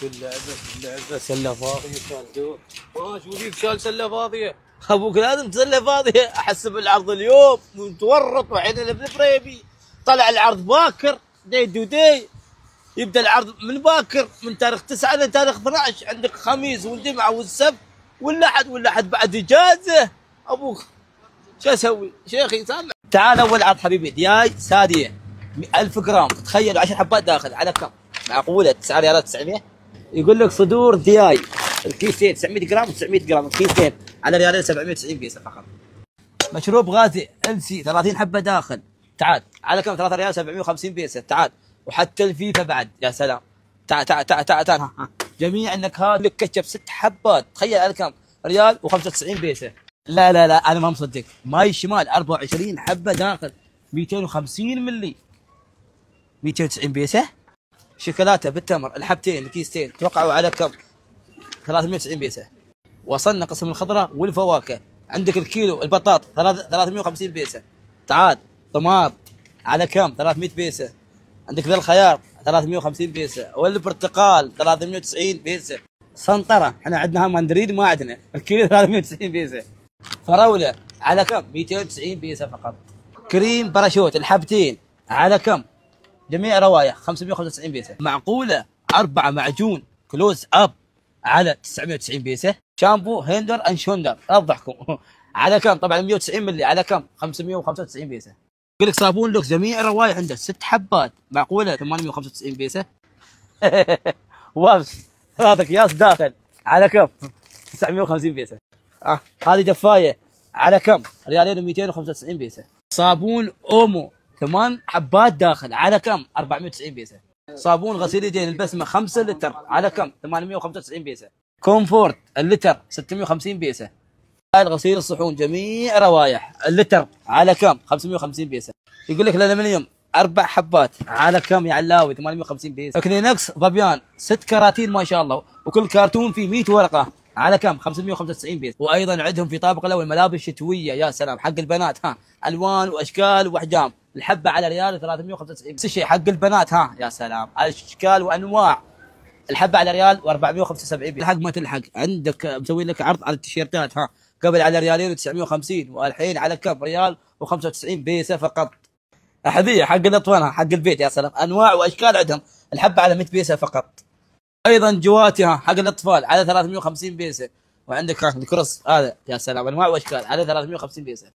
كل لعبة سلة فاضية كان شو ذيك شال سلة فاضية. ابوك لازم سلة فاضية. احسب العرض اليوم متورط وعيننا بالبريبي. طلع العرض باكر دي ودي. يبدا العرض من باكر من تاريخ 9 الى تاريخ 12. عندك خميس والجمعة والسبت والأحد بعد اجازة. ابوك شو اسوي؟ شيخي سامع. تعال اول عرض حبيبي دياي سادية 1000 جرام. تخيل 10 حبات داخل على كم؟ معقولة 9 ريالات 900؟ يقول لك صدور دياي الكيسين 900 جرام و900 جرام الكيسين على ريالين 790 بيسة فقط. مشروب غازي LC 30 حبة داخل. تعال على كم؟ 3 ريال 750 بيسة. تعال وحتى الفيفا بعد. يا سلام. تعال تعال تعال تعال, تعال. ها. جميع النكهات لك كاتشب 6 حبات. تخيل على كم؟ ريال و95 بيسة. لا لا لا انا ما مصدق. ماي الشمال 24 حبة داخل 250 ملي 290 بيسة. شوكولاته بالتمر الحبتين الكيستين توقعوا على كم؟ 390 بيسة. وصلنا قسم الخضره والفواكه. عندك الكيلو البطاط 350 بيسة. تعال طماط على كم؟ 300 بيسة. عندك ذا الخيار 350 بيسة والبرتقال 390 بيسة. سنطره احنا عندنا مندرين ما عندنا. الكيلو 390 بيسة. فراوله على كم؟ 290 بيسة فقط. كريم باراشوت الحبتين على كم؟ جميع روايح 595 بيسة. معقولة 4 معجون كلوز اب على 990 بيسة. شامبو هندر اند شوندر لا تضحكوا على كم؟ طبعا 190 ملي على كم؟ 595 بيسة. يقول لك صابون لوكس جميع روايح عنده 6 حبات. معقولة 895 بيسة. وابس 3 اكياس داخل على كم؟ 950 بيسة. هذه دفاية على كم؟ ريالين 295 بيسة. صابون اومو 8 حبات داخل على كم؟ 490 بيسة. صابون غسيل يدين البسمة 5 لتر على كم؟ 895 بيسة. كومفورت اللتر 650 بيسة. غسيل الصحون جميع روايح اللتر على كم؟ 550 بيسة. يقول لك الالمنيوم 4 حبات على كم يا علاوي؟ 850 بيسة. كلينكس ظبيان 6 كراتين ما شاء الله وكل كرتون فيه 100 ورقة على كم؟ 595 بيسة. وايضا عندهم في طابق الاول ملابس شتويه. يا سلام حق البنات الوان واشكال واحجام. الحبه على ريال 395. نفس الشيء حق البنات يا سلام اشكال وانواع. الحبه على ريال و475. الحق ما تلحق عندك مسوي لك عرض على التيشيرتات قبل على ريالين و950 والحين على كم؟ ريال و95 بيسة فقط. احذيه حق الاطفال حق البيت. يا سلام انواع واشكال عندهم. الحبه على 100 بيسة فقط. ايضا جواتي حق الاطفال على 350 بيسة. وعندك الكرس هذا يا سلام انواع واشكال على 350 بيسة.